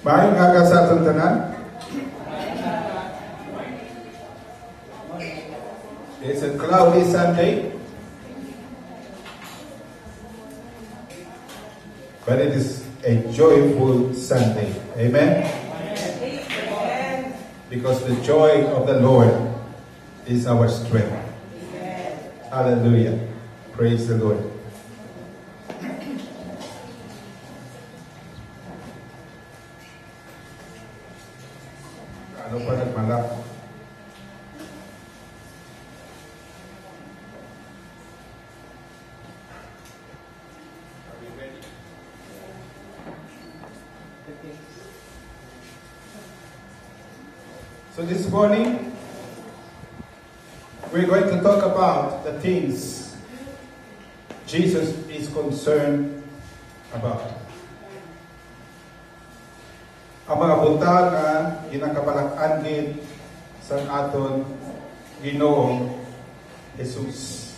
Maayong aga sa atong tanan. It's a cloudy Sunday, but it is a joyful Sunday. Amen? Because the joy of the Lord is our strength. Hallelujah. Praise the Lord. Ano pa nagmalak? So this morning, we're going to talk about the things Jesus is concerned about. Ang mga butang nga ginakabalak-an sa aton Ginoong Jesus.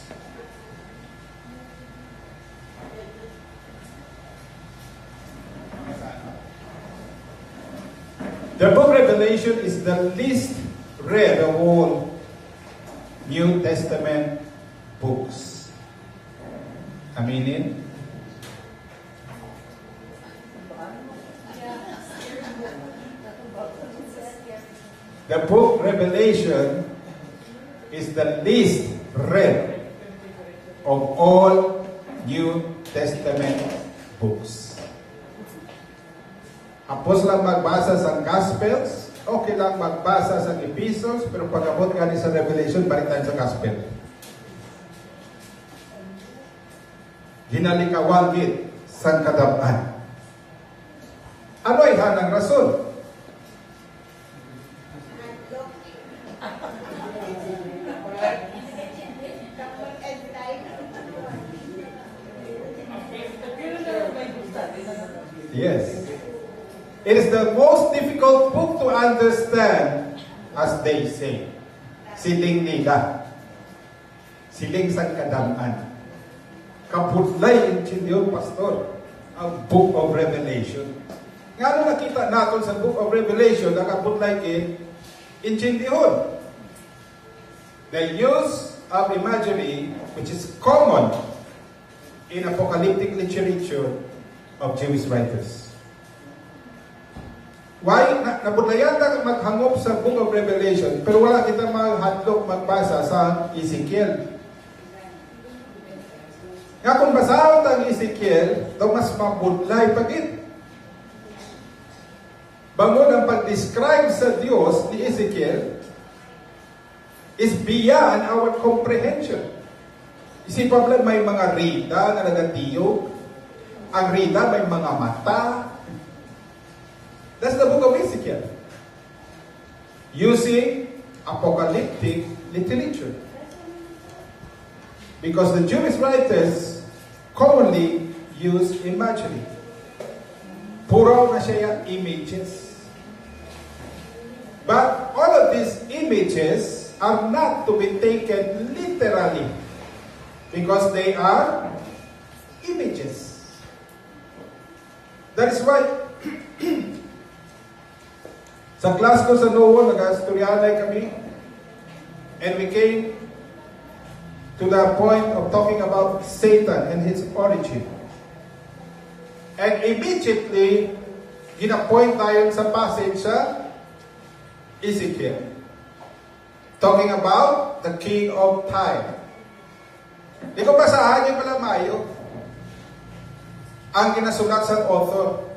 The book of Revelation is the least read of all New Testament books. Aminin? The book Revelation is the least read of all New Testament books. Hapos lang magbasa sa Gospels, okay lang magbasa sa Epistles, pero pag-abot gani sa Revelation, balik tayo sa Gospel. Ginalikawan gid sa kadam-an. Ano ay hanang rason? Yes. It is the most difficult book to understand, as they say. Siling nila. Siling sa kadam-an. Kapudlay intindiyon, Pastor, ang Book of Revelation. Nga nakita natin sa Book of Revelation, na kapudlay intindiyon. The use of imagery, which is common in apocalyptic literature of Jewish writers. Why? Nabudlayan na maghangop sa Book of Revelation, pero wala kita maghadlok magbasa sa Ezekiel. Nga kung basahon ang Ezekiel, daw mas mabudlay pagit. Bangon ang pag-describe sa Diyos ni Ezekiel is beyond our comprehension. Isipan mo may mga rida na nagatiyog. Ang rida may mga mata. That's the book of Ezekiel. Using apocalyptic literature. Because the Jewish writers commonly use imagery. Puro na siya images. But all of these images are not to be taken literally. Because they are images. That is why sa class ko sa Noon, nag-astoryanay kami. And we came to the point of talking about Satan and his origin. And immediately, gina-point tayo sa passage sa Ezekiel. Talking about the king of Tyre. Di ko basahan yung pala mayo. Ang ginasulat sa author.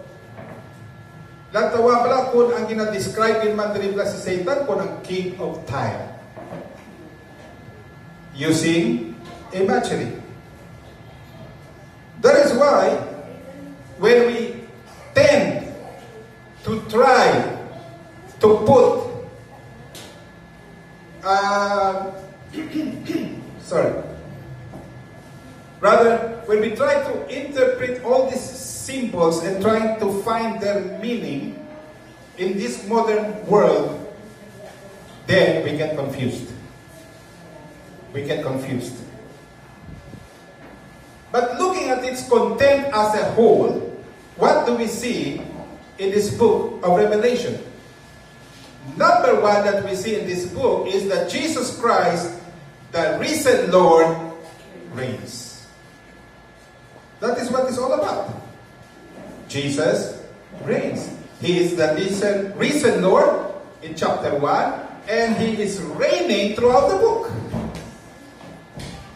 Natawa pala kung ang ginadescribe in Mandarin si Satan kung ang king of Tyre. Using imagery. That is why when we tend to try to put when we try to interpret all these symbols and trying to find their meaning in this modern world, then we get confused. We get confused. But looking at its content as a whole, what do we see in this book of Revelation? Number one that we see in this book is that Jesus Christ, the risen Lord, reigns. That is what it's all about. Jesus reigns. He is the risen Lord in chapter 1, and He is reigning throughout the book.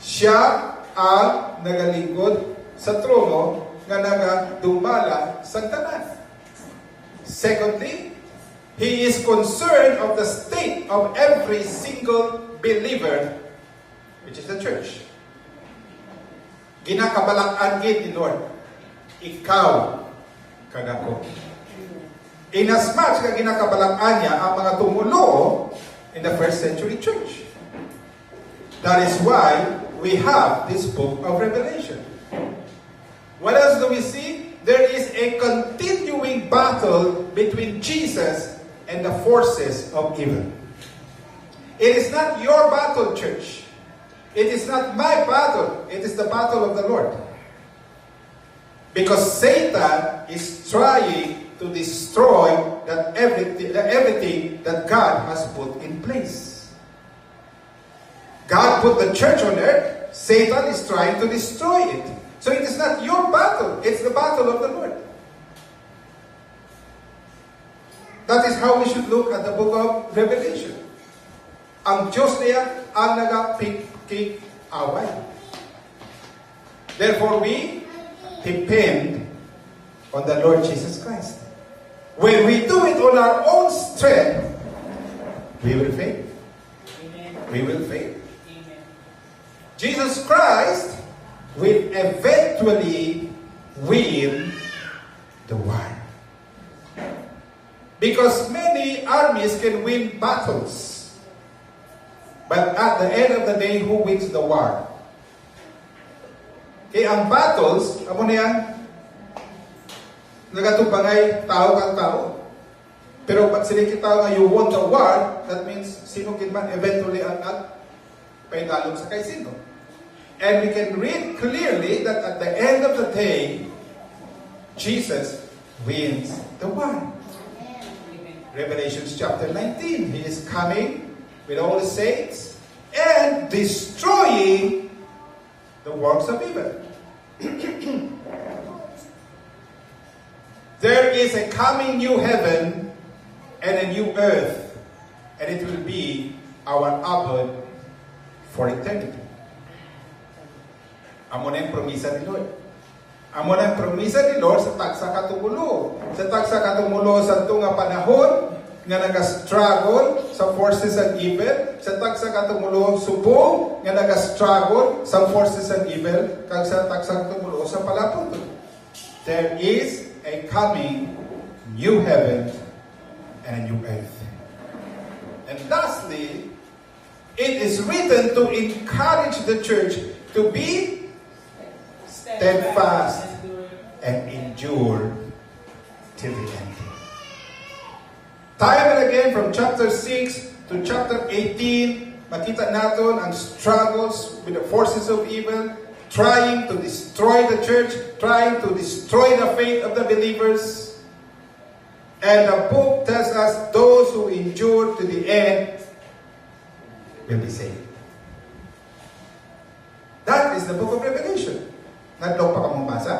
Siya ang nagalingkod sa trono nga nagadumala sa tanan. Secondly, He is concerned of the state of every single believer, which is the church. Ginakabalak-an gid ni Lord, ikaw kadako. Inasmuch ka ginakabalak-an niya ang mga tumulo in the first century church. That is why we have this book of Revelation. What else do we see? There is a continuing battle between Jesus and the forces of evil. It is not your battle, church. It is not my battle. It is the battle of the Lord. Because Satan is trying to destroy everything that God has put in place. God put the church on earth. Satan is trying to destroy it. So it is not your battle. It's the battle of the Lord. That is how we should look at the book of Revelation. Ang Diyos niya ang nagapikik-away. Therefore, we depend on the Lord Jesus Christ. When we do it on our own strength, we will fail. Amen. We will fail. Amen. Jesus Christ will eventually win the war. Because many armies can win battles. But at the end of the day, who wins the war? Ang battles, amo na yan, nagatubangay tao kang tao. Pero pag sinikita nga you won the war, that means sino man eventually ang paidalog sa kay sino. And we can read clearly that at the end of the day, Jesus wins the war. Revelation chapter 19, He is coming with all the saints and destroying the works of evil. There is a coming new heaven and a new earth, and it will be our abode for eternity. Amo na yung promisa ni Lord. Amo na yung promisa ni Lord sa tagsa katumulo. Sa tagsa katumulo sa tunga panahon nga nag-struggle sa forces of evil. Sa tagsa katumulo subong nga nag-struggle sa forces of evil. Kag sa tagsa katumulo sa palapot. There is a coming new heaven and a new earth. And lastly, it is written to encourage the church to be steadfast and endure till the end. Time and again, from chapter 6 to chapter 18, makita natin ang struggles with the forces of evil, trying to destroy the church, trying to destroy the faith of the believers. And the book tells us those who endure to the end will be saved. That is the book of Revelation. Nagdaw pa ka mong basa?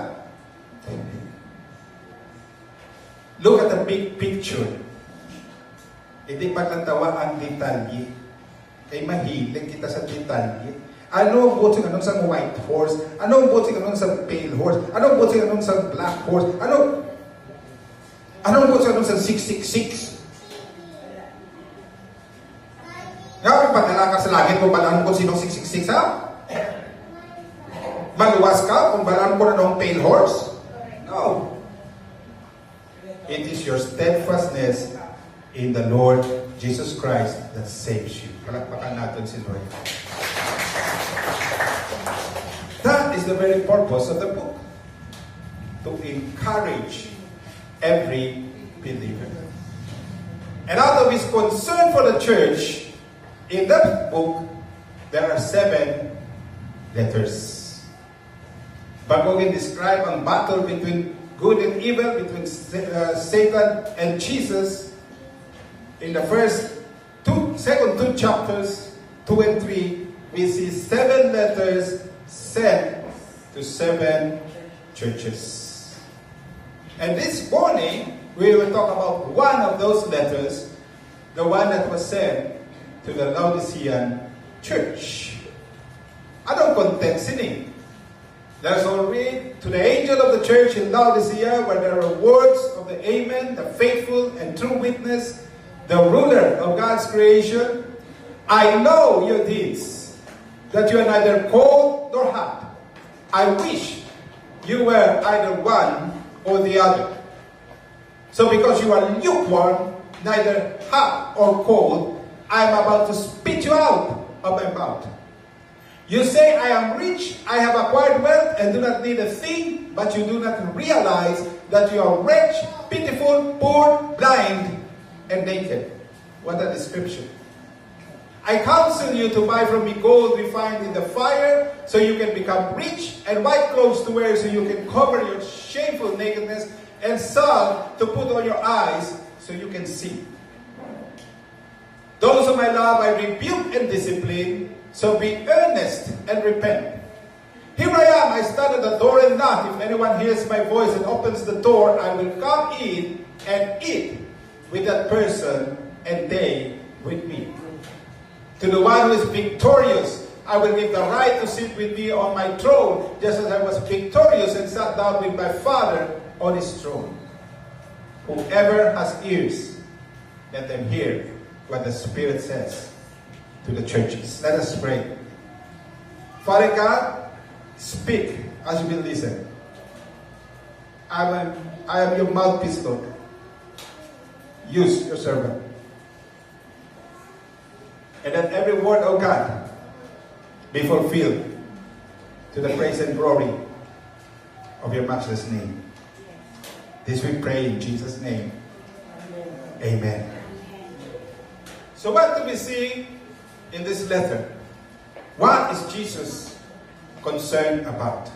Look at the big picture. Hindi paglantawa ang detalye. Kay mahilig kita sa detalye. Ano ang butsing anong sa white horse? Ano ang butsing anong sa pale horse? Ano ang butsing anong sa black horse? Ano ang butsing anong sa 666? Nga kung padala ka sa langit mo, balaan ko sinong 666, ha? Maluwas ka kung balaan ko na nung pale horse? No. It is your steadfastness in the Lord Jesus Christ that saves you. Palakpakan natin si Lord. That is the very purpose of the book. To encourage every believer. And out of His concern for the church, in that book, there are 7 letters. Bago describe ang battle between good and evil, between Satan and Jesus, in the second two chapters, 2 and 3, we see 7 letters sent to 7 churches. And this morning, we will talk about one of those letters, the one that was sent to the Laodicean church. Anong content sini? Let us all read, to the angel of the church in Laodicea, where there are words of the Amen, the faithful and true witness, the ruler of God's creation. I know your deeds, that you are neither cold nor hot. I wish you were either one or the other. So because you are lukewarm, neither hot or cold, I am about to spit you out of my mouth. You say, I am rich, I have acquired wealth, and do not need a thing, but you do not realize that you are wretched, pitiful, poor, blind, and naked. What a description. I counsel you to buy from me gold refined in the fire, so you can become rich, and white clothes to wear, so you can cover your shameful nakedness, and salve to put on your eyes, so you can see. Those whom I love, I rebuke and discipline, so be earnest and repent. Here I am, I stand at the door and knock. If anyone hears my voice and opens the door, I will come in and eat with that person, and they with me. To the one who is victorious, I will give the right to sit with me on my throne, just as I was victorious and sat down with my Father on his throne. Whoever has ears, let them hear what the Spirit says to the churches. Let us pray. Father God, speak as we listen. I am your mouthpiece, Lord. Use your servant. And that every word, O God, be fulfilled to the praise and glory of your matchless name. This we pray in Jesus' name. Amen. So what do we see in this letter? What is Jesus concerned about?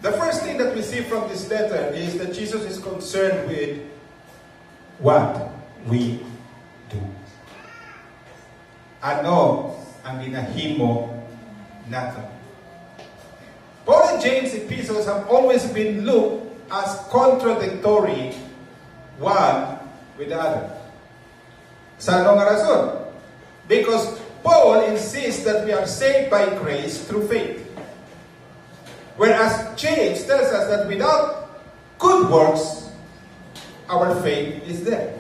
The first thing that we see from this letter is that Jesus is concerned with what we do. Ano ang ginahimo natin? Paul and James' epistles have always been looked as contradictory one with the other. Sa anong rason? Because Paul insists that we are saved by grace through faith. Whereas James tells us that without good works, our faith is dead.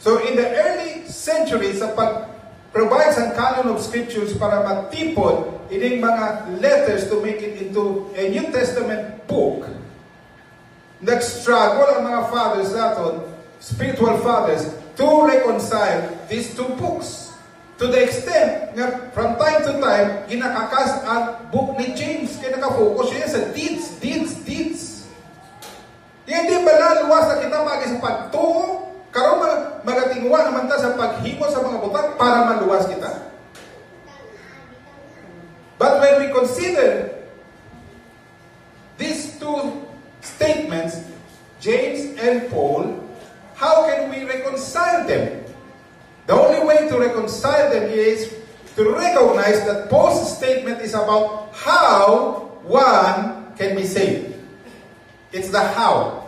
So in the early centuries, sa pag-provide ang canon of scriptures para matipon ining mga letters to make it into a New Testament book, nag-struggle ang mga fathers natin, spiritual fathers, to reconcile these two books. To the extent nga from time to time, ginakakas ang book ni James, kaya nakafocus siya sa deeds. Hindi ba na luwas na kita magi sa pagtuo, karon magatingwa naman ta sa paghimo sa mga butang para maluwas kita. But when we consider these two statements, James and Paul, how can we reconcile them? The only way to reconcile them is to recognize that Paul's statement is about how one can be saved. It's the how.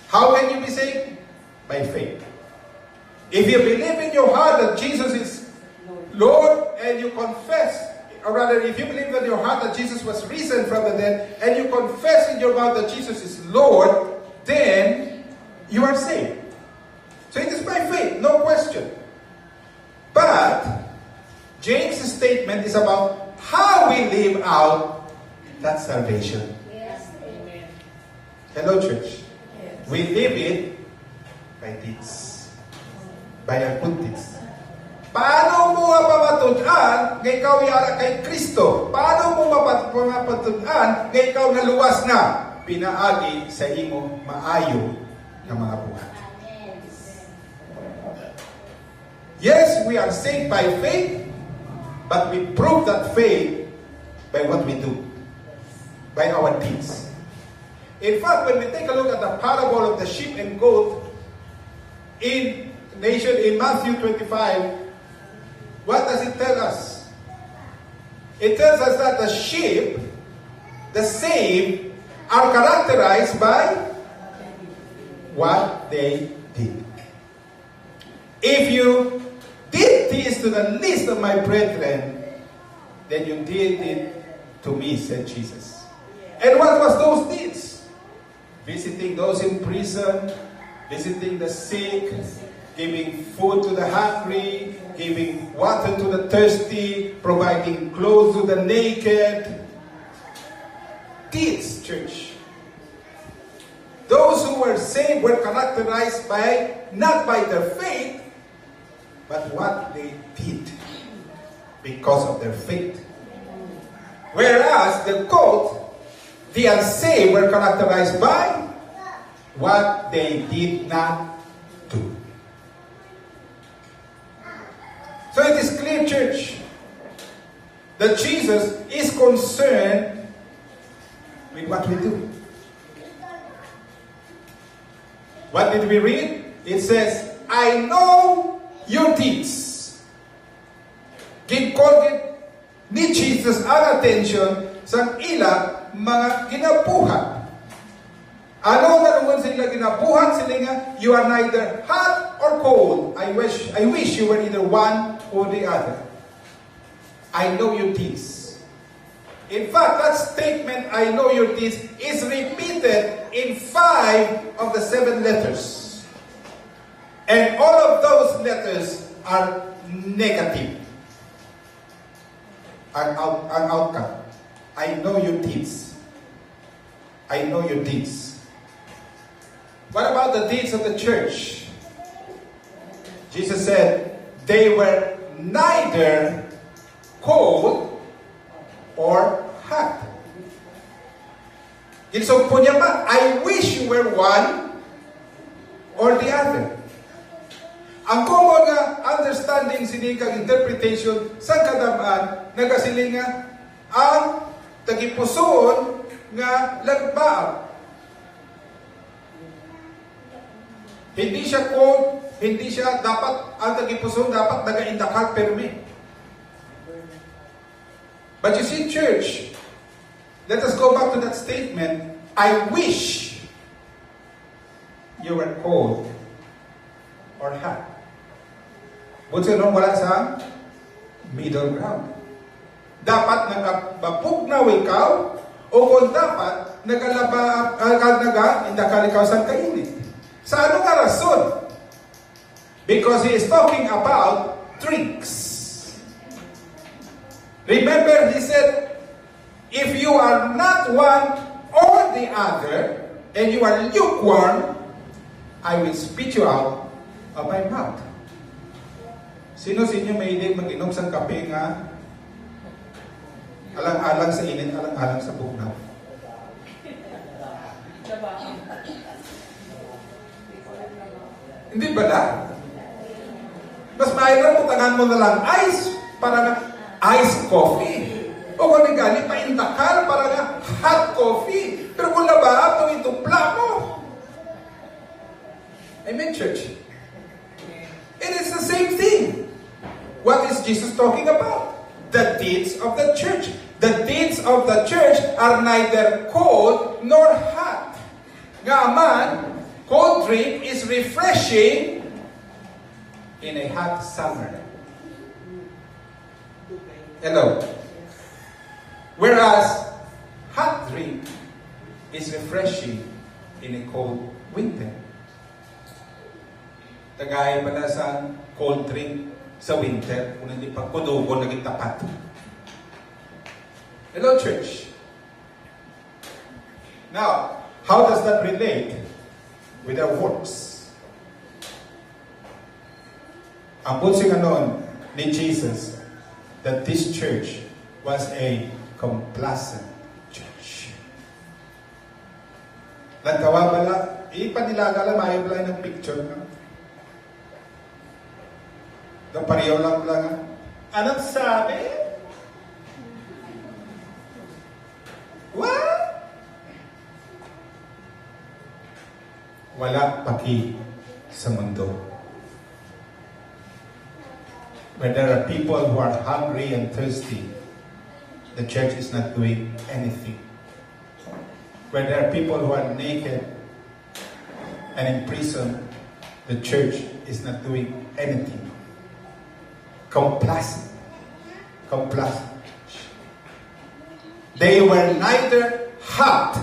How can you be saved? By faith. If you believe in your heart that Jesus is Lord, and you confess, or rather, if you believe in your heart that Jesus was risen from the dead, and you confess in your mouth that Jesus is Lord, then you are saved. So it is by faith, no question. But James' statement is about how we live out that salvation. Yes, amen. Hello, church. Yes. We live it by deeds. By our good deeds. Paano mo mapapatunan nga ikaw yara kay Kristo? Paano mo mapapatunan nga ikaw naluwas na pinaagi sa imo maayo ng mga buhat? Yes, we are saved by faith, but we prove that faith by what we do, by our deeds. In fact, when we take a look at the parable of the sheep and goat in Matthew 25, what does it tell us? It tells us that the sheep, the saved, are characterized by what they did. If you did this to the least of my brethren, then you did it to me, said Jesus. And what was those deeds? Visiting those in prison, visiting the sick, giving food to the hungry, giving water to the thirsty, providing clothes to the naked. Deeds, church. Those who were saved were characterized by, not by their faith, but what they did because of their faith. Whereas the goat, the unsaved, were characterized by what they did not do. So it is clear, church, that Jesus is concerned with what we do. What did we read? It says, I know your deeds. Gid ni Jesus ang attention sa ila mga ginabuhat. Ano na naman sila ginabuhat? Sila nga, you are neither hot or cold. I wish you were either one or the other. I know your deeds. In fact, that statement, I know your deeds, is repeated in 5 of the 7 letters. And all of those letters are negative. Ang outcome. I know your deeds. I know your deeds. What about the deeds of the church? Jesus said, they were neither cold or hot. So po niya ba, I wish you were one or the other. Ang common nga understanding sinikang interpretation sa kadamaan nagasiling nga ang tagipusoon nga lagbaag. Hindi siya cold, hindi siya dapat, ang tagipusoon dapat nagaindakal permi. But you see, church, let us go back to that statement, I wish you were cold or hot. Buti nung wala sa middle ground. Dapat nagabapugnaw ikaw o kung dapat indakal ikaw sa kainit. Sa ano nga rason? Because he is talking about drinks. Remember, he said, if you are not one or the other, and you are lukewarm, I will spit you out of my mouth. Sino sa inyo may hindi mag-inom sa kape nga alang-alang sa init, alang-alang sa bugnaw? Hindi ba na? Mas mahirap utangan mo na lang ice para na iced coffee. O kung gali pa indakal para na hot coffee. Pero kung laba, ito itumpla mo. Amen, church? It is the same thing. What is Jesus talking about? The deeds of the church. The deeds of the church are neither cold nor hot. Nga man, cold drink is refreshing in a hot summer. Hello. Whereas, hot drink is refreshing in a cold winter. Tagay pala sa cold drink sa winter, kung hindi pa kudugo, naging tapat. Hello, church. Now, how does that relate with our works? Ang punsing anon ni Jesus that this church was a complacent church. Nagkawa pala, ipanilaga lang, ayaw pala ng picture. No? Pareho lang. Anong sabi? What? wala paki sa mundo. Where there are people who are hungry and thirsty, the church is not doing anything. Where there are people who are naked and in prison, the church is not doing anything. Complacent. They were neither hot,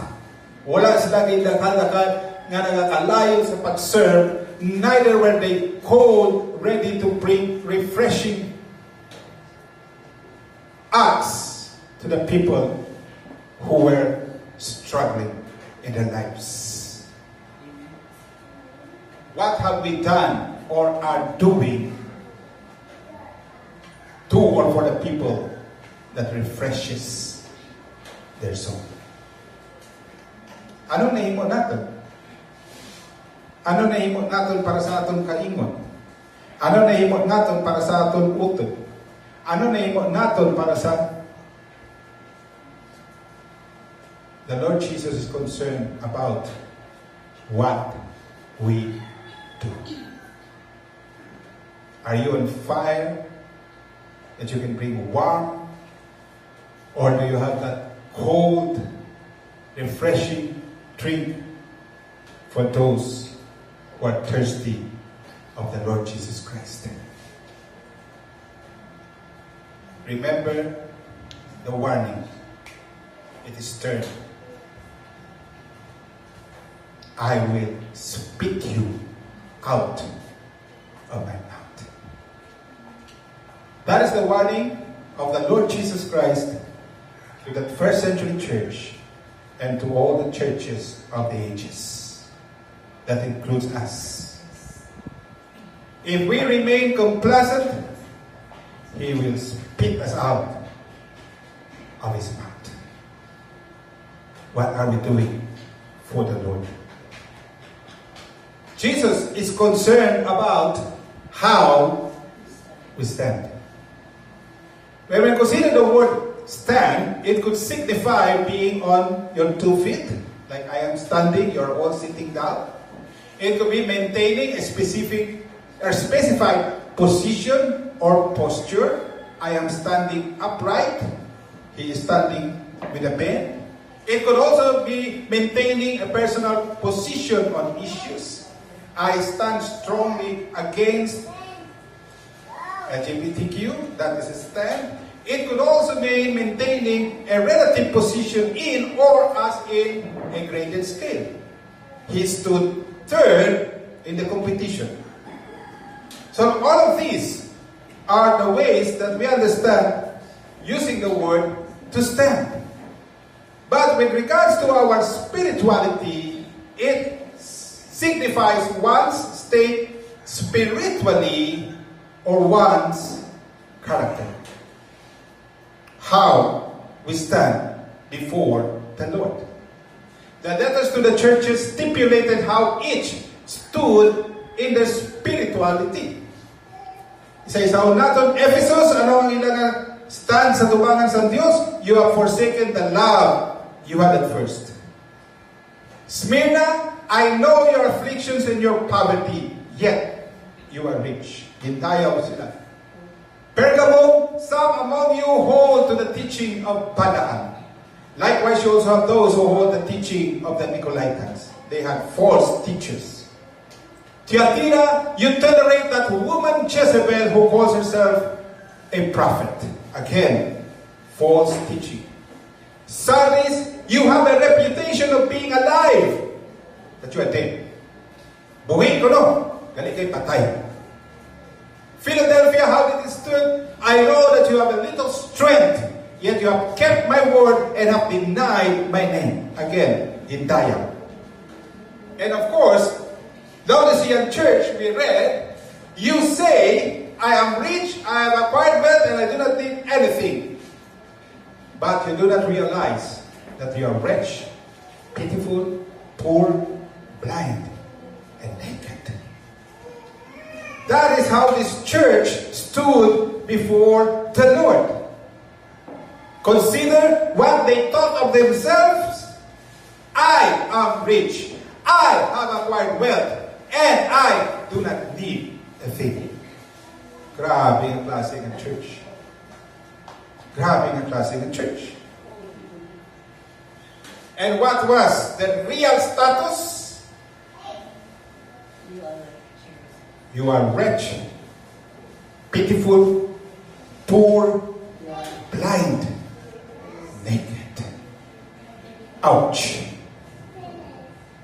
wala sila gindakal-dakal nga nagakalayo sa pag-serve, neither were they cold, ready to bring refreshing acts to the people who were struggling in their lives. What have we done or are doing to or for the people that refreshes their soul? Ano nahimo natin? Ano nahimo natin para sa aton kaingon? Ano nahimo natin para sa aton utod? Ano nahimo natin para sa... The Lord Jesus is concerned about what we do. Are you on fire that you can bring warm? Or do you have that cold, refreshing drink for those who are thirsty of the Lord Jesus Christ? Remember the warning. It is stern. I will spit you out of my mouth. That is the warning of the Lord Jesus Christ to the first century church and to all the churches of the ages. That includes us. If we remain complacent, He will spit us out of His mouth. What are we doing for the Lord? Jesus is concerned about how we stand. When we consider the word stand, it could signify being on your 2 feet, like I am standing, you're all sitting down. It could be maintaining a specific or specified position or posture. I am standing upright, he is standing with a bend. It could also be maintaining a personal position on issues. I stand strongly against LGBTQ, that is a stand. It could also mean maintaining a relative position in or as in a graded scale. He stood third in the competition. So all of these are the ways that we understand using the word to stand. But with regards to our spirituality, it signifies one's state spiritually or one's character. How we stand before the Lord. The letters to the churches stipulated how each stood in their spirituality. Isa-isaon natin, Ephesus, ano ang ilang stand sa tubangan sa Diyos? You have forsaken the love you had at first. Smyrna, I know your afflictions and your poverty, yet you are rich. Hintayaw sila. Pergamum, some among you hold to the teaching of Balaam. Likewise, you also have those who hold the teaching of the Nicolaitans. They had false teachers. Thyatira, you tolerate that woman Jezebel who calls herself a prophet. Again, false teaching. Sardis, you have a reputation of being alive, but you are dead. Buhi ko no, gali kay patay. Philadelphia, how did it stood? I know that you have a little strength, yet you have kept my word and have denied my name. Again, Hindaya. And of course, Laodicean church, we read, you say, I am rich, I have acquired wealth, and I do not need anything. But you do not realize that you are wretched, pitiful, poor, blind, and naked. That is how this church stood before the Lord. Consider what they thought of themselves. I am rich. I have acquired wealth, and I do not need a thing. Grabe ang klase ng church. Grabe ang klase ng church. And what was the real status? You are wretched, pitiful, poor, blind, naked. Ouch!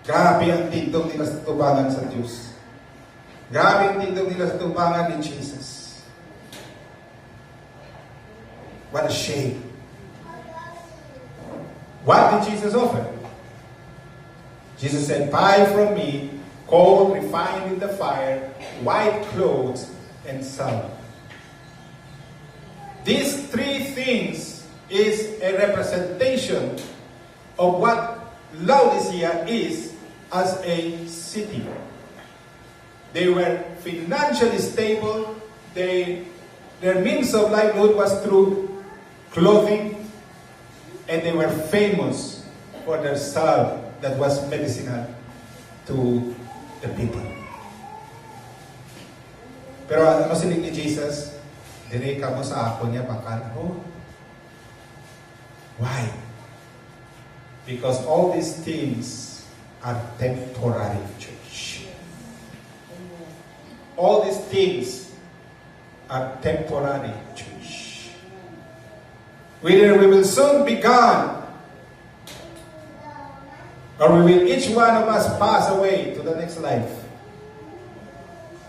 Grabe ang tindog nila sa tubangan sa Diyos. Grabe ang tindog nila sa tubangan ni Jesus. What a shame. What did Jesus offer? Jesus said, "Buy from me gold refined in the fire, white clothes, and salve." These three things is a representation of what Laodicea is as a city. They were financially stable. Their means of livelihood was through clothing, and they were famous for their salve that was medicinal to the people. Pero ano siling ni Jesus? Dire ka mo sa ako niya bakal. Oh. Why? Because all these things are temporary, church. All these things are temporary, church. Whether we will soon be gone, or we will each one of us pass away to the next life,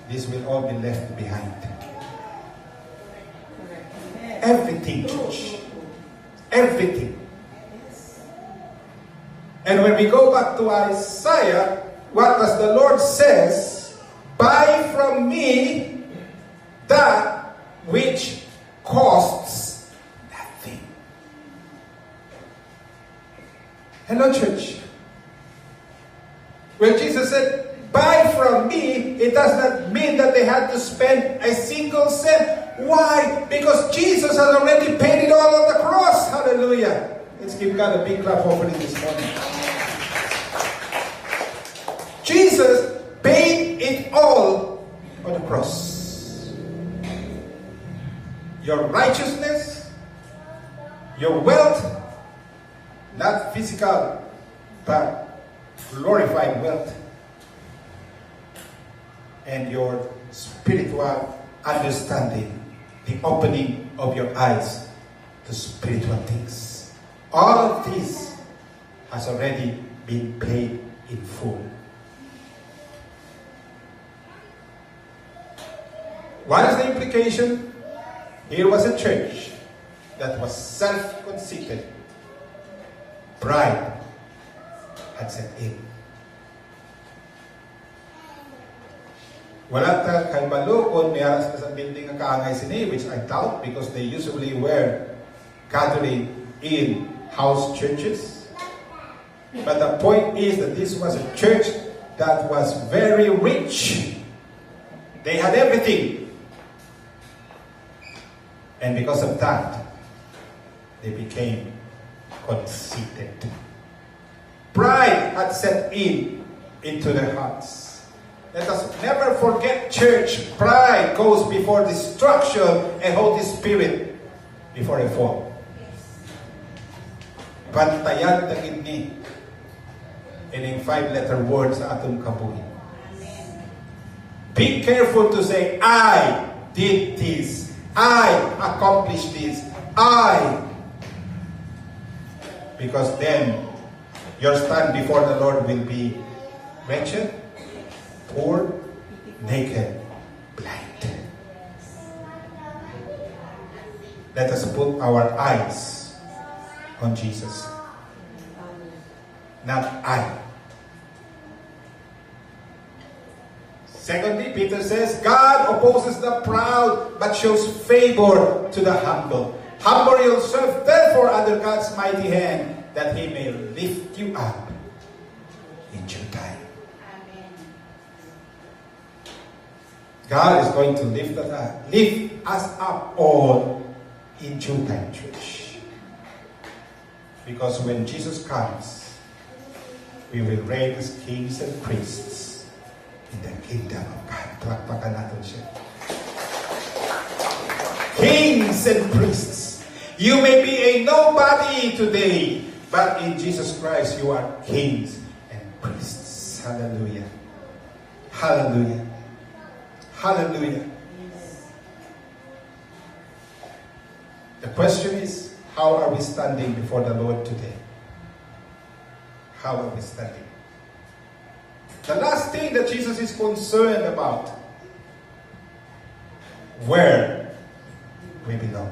this will all be left behind. Everything, church. Everything. And when we go back to Isaiah, what does the Lord says? Buy from me that which costs nothing. Hello, church. When Jesus said, buy from me, it does not mean that they had to spend a single cent. Why? Because Jesus has already paid it all on the cross. Hallelujah. Let's give God a big clap offering this morning. Jesus paid it all on the cross. Your righteousness, your wealth, not physical, but glorified wealth, and your spiritual understanding, the opening of your eyes to spiritual things. All of this has already been paid in full. What is the implication? Here was a church that was self-conceited. Pride had set in. Wala ta kay balo kung may aras ka sa building ng kaangay sini, which I doubt because they usually were gathering in house churches. But the point is that this was a church that was very rich. They had everything. And because of that, they became conceited. Pride had set into their hearts. Let us never forget, church, pride goes before destruction and Holy Spirit before a fall. Bantayan tagid ni in 5-letter words sa atong kabuhi. Be careful to say, I did this. I accomplished this. Because then your stand before the Lord will be wretched, poor, naked, blind. Let us put our eyes on Jesus, not I. Secondly, Peter says, God opposes the proud, but shows favor to the humble. Humble yourself, therefore, under God's mighty hand, that He may lift you up in due time. Amen. God is going to lift us up all in due time, church. Because when Jesus comes, we will reign as kings and priests in the kingdom of God. Palakpakan natin siya. Kings and priests. You may be a nobody today, but in Jesus Christ you are kings and priests. Hallelujah. Hallelujah. Hallelujah. The question is, how are we standing before the Lord today? How are we standing? The last thing that Jesus is concerned about, where we belong.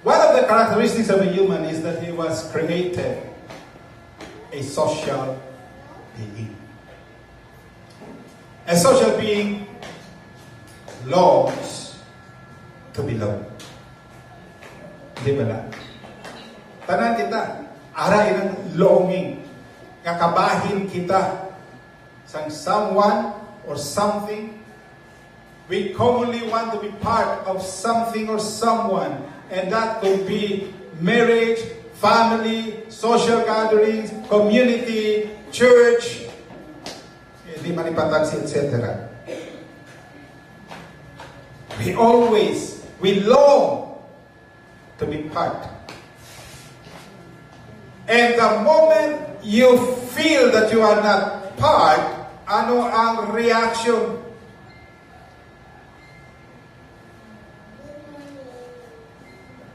One of the characteristics of a human is that he was created a social being. A social being longs to belong. Di ba lang? Tanan kita, aray ng longing. Kakabahin kita sa someone or something. We commonly want to be part of something or someone. And that could be marriage, family, social gatherings, community, church, di manipatagsi, etc. We long to be part. And the moment you feel that you are not part, ano ang reaction?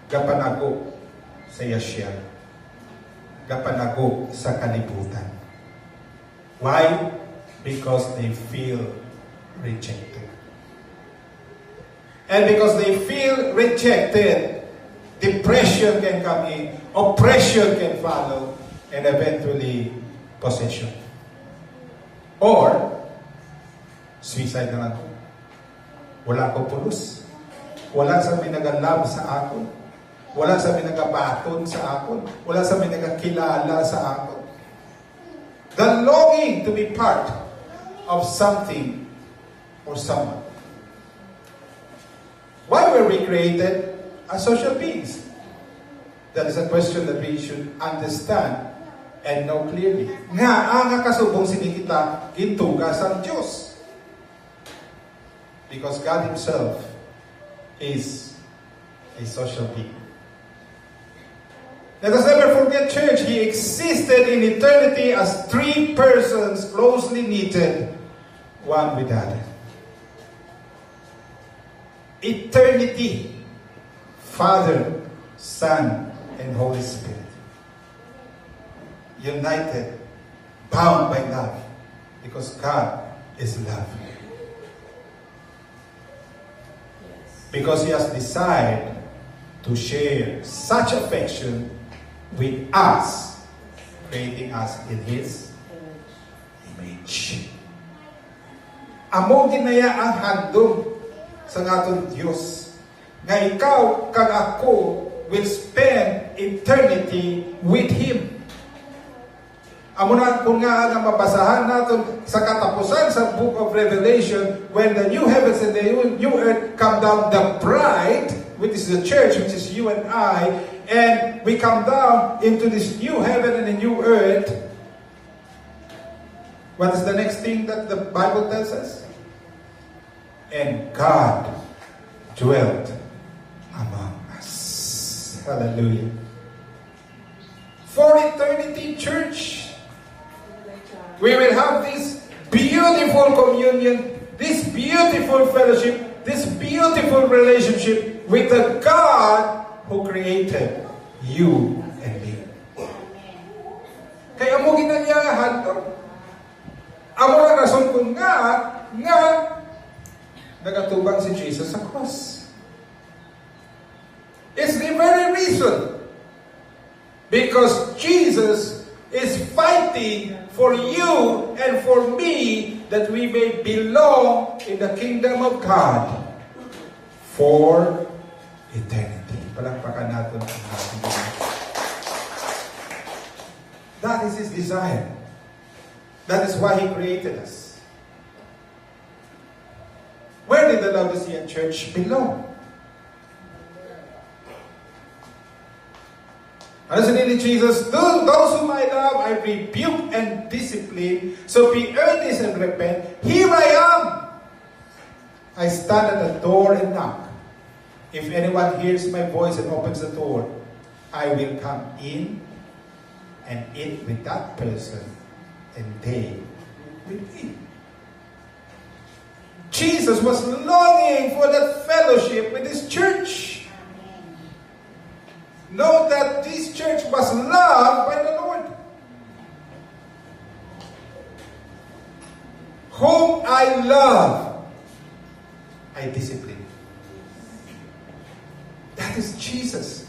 Gapanago sa yasya. Gapanago sa kalibutan. Why? Because they feel rejected. And because they feel rejected, depression can come in, oppression can follow, and eventually possession. Or, suicide na lang. Wala ko pulos. Wala sa may nagalab sa akon. Wala sa may nagabaton sa akon. Wala sa may nagakilala sa akon. The longing to be part of something or someone. Why were we created as social beings? That is a question that we should understand and know clearly. Nga ang kasubong sinikita gintugas ang Diyos. Because God Himself is a social being. Let us never forget, church, He existed in eternity as three persons closely knitted, one with other. Eternity, Father, Son, and Holy Spirit. United, bound by love, because God is love. Because He has decided to share such affection with us, creating us in His image. Amo ginaya ang handog sa atong Diyos nga ikaw kag ako will spend eternity with Him. Amo na kung nga mabasahan natin sa katapusan sa book of Revelation, when the new heavens and the new earth come down, the bride, which is the church, which is you and I, and we come down into this new heaven and the new earth. What is the next thing that the Bible tells us? And God dwelt among us. Hallelujah. For eternity, church, we will have this beautiful communion, this beautiful fellowship, this beautiful relationship with the God who created you and me. Kaya mo ginanyahan to. Amo ang rason kung nga nagatubang si Jesus sa cross. It's the very reason. Because Jesus is fighting for you and for me that we may belong in the kingdom of God for eternity. Palakpakan natin ang ating Diyos. That is His desire. That is why He created us. Where did the Laodicean church belong? Ano sabi ni Jesus? Those whom I love, I rebuke and discipline. So be earnest and repent. Here I am. I stand at the door and knock. If anyone hears my voice and opens the door, I will come in and eat with that person, and they with me. Jesus was longing for that fellowship with his church. Know that this church was loved by the Lord. Whom I love, I discipline. That is Jesus.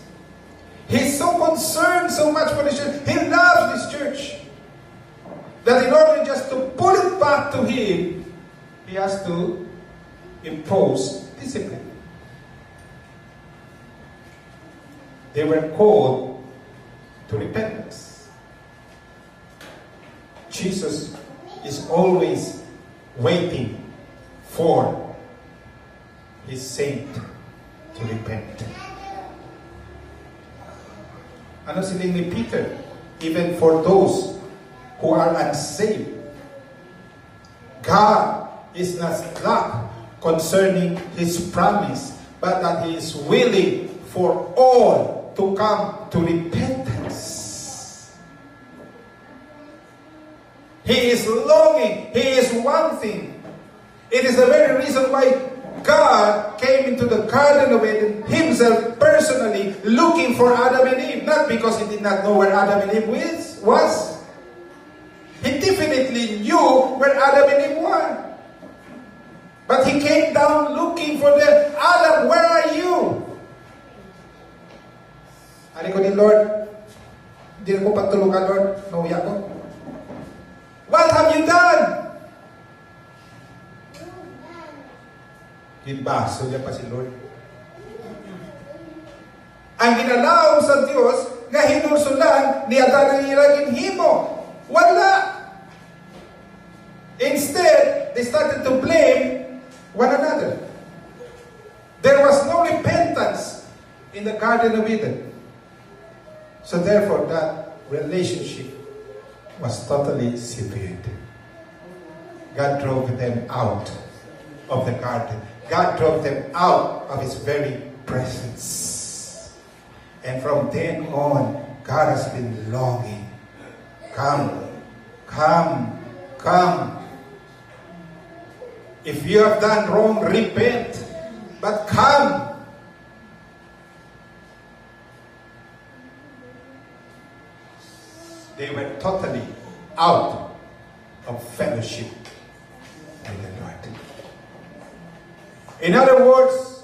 He's so concerned so much for the church. He loves this church. That in order just to pull it back to him, he has to impose discipline. They were called to repentance. Jesus is always waiting for his saint to repent. Ano siling ni Peter? Even for those who are unsaved, God is not slack concerning his promise, but that he is willing for all to come to repentance. He is longing, he is wanting. It is the very reason why God came into the Garden of Eden himself personally looking for Adam and Eve. Not because he did not know where Adam and Eve was. He definitely knew where Adam and Eve were. But he came down looking for them. Adam, where are you? Ani ko ni Lord, hindi na ko pagtulungan, Lord. Nauya ko. What have you done? Ginbaso niya pa si Lord. Ang ginalaw sa Diyos, nga hinursulan, ni Adan ang iragin himo. Wala. Instead, they started to blame one another. There was no repentance in the Garden of Eden. So therefore, that relationship was totally severed. God drove them out of the garden. God drove them out of his very presence. And from then on, God has been longing. Come, come, come. If you have done wrong, repent. But come. They were totally out of fellowship with the Lord. In other words,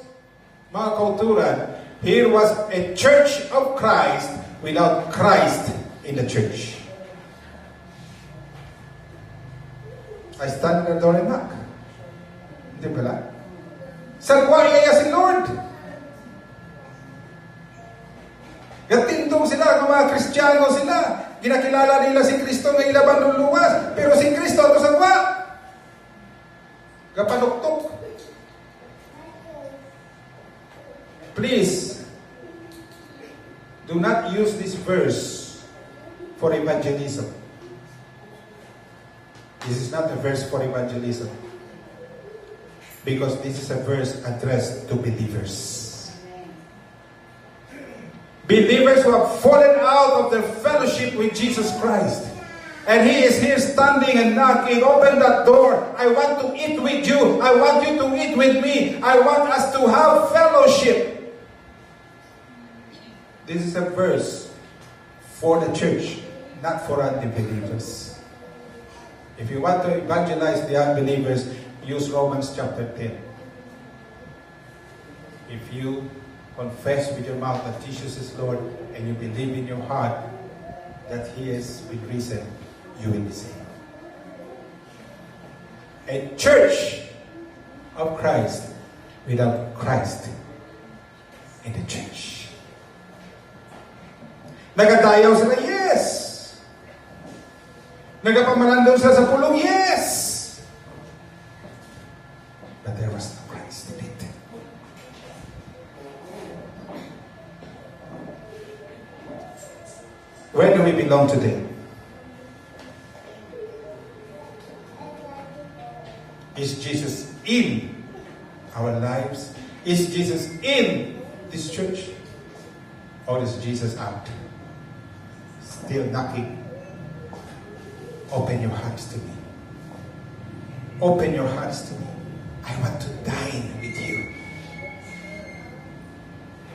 mga kauturan, here was a church of Christ without Christ in the church. I stand in the door and knock. Hindi pala? Sagwaya si Lord. Gatindong sila, kung mga Kristiyano sila. Ginakilala nila si Kristo na ilaban ng luwas. Pero si Kristo, ito sagwa. Kapanuktok. Please, do not use this verse for evangelism. This is not a verse for evangelism. Because this is a verse addressed to believers. Believers who have fallen out of their fellowship with Jesus Christ. And he is here standing and knocking. Open that door. I want to eat with you. I want you to eat with me. I want us to have fellowship. This is a verse for the church, not for unbelievers. If you want to evangelize the unbelievers, use Romans chapter 10. If you confess with your mouth that Jesus is Lord and you believe in your heart that he has been risen, you will be saved. A church of Christ without Christ in the church. Nagadayaw sila, yes. Nagapamanandong sila sa pulong, yes. But there was no Christ in it. Where do we belong today? Is Jesus in our lives? Is Jesus in this church? Or is Jesus out? Still knocking. Open your hearts to me. Open your hearts to me. I want to dine with you.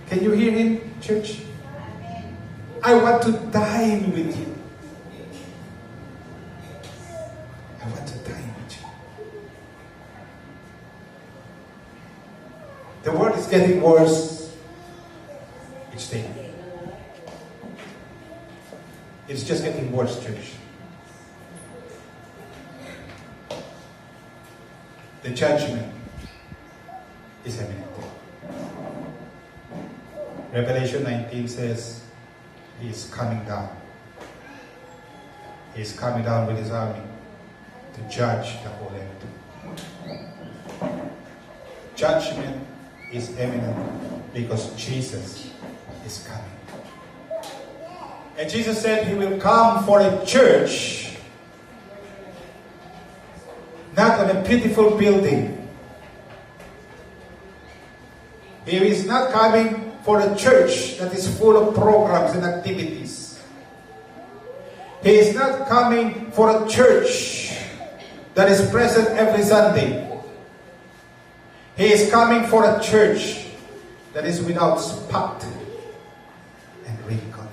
Can you hear him, church? I want to dine with you. I want to dine with you. The world is getting worse each day. It's just getting worse, church. The judgment is imminent. Revelation 19 says, He is coming down. He is coming down with His army to judge the whole earth. Judgment is imminent because Jesus is coming. And Jesus said He will come for a church, not on a beautiful building. He is not coming for a church that is full of programs and activities. He is not coming for a church that is present every Sunday. He is coming for a church that is without spot and wrinkle.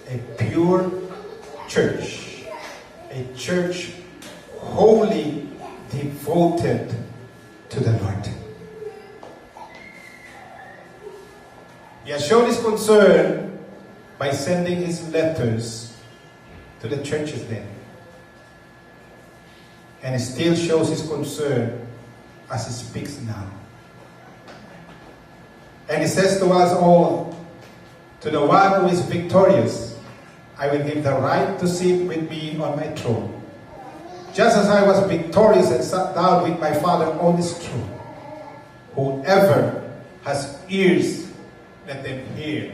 A pure church. A church wholly devoted to the Lord. He has shown His concern by sending His letters to the churches then. And He still shows His concern as He speaks now. And He says to us all, to the one who is victorious, I will give the right to sit with me on my throne, just as I was victorious and sat down with my Father on His throne. Whoever has ears, let them hear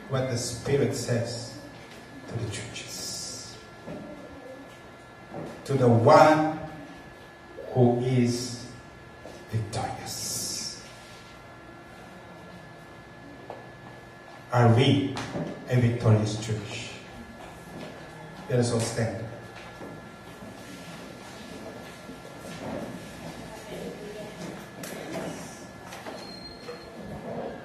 what the Spirit says to the churches. To the one who is victorious. Are we a victorious church? Let us all stand.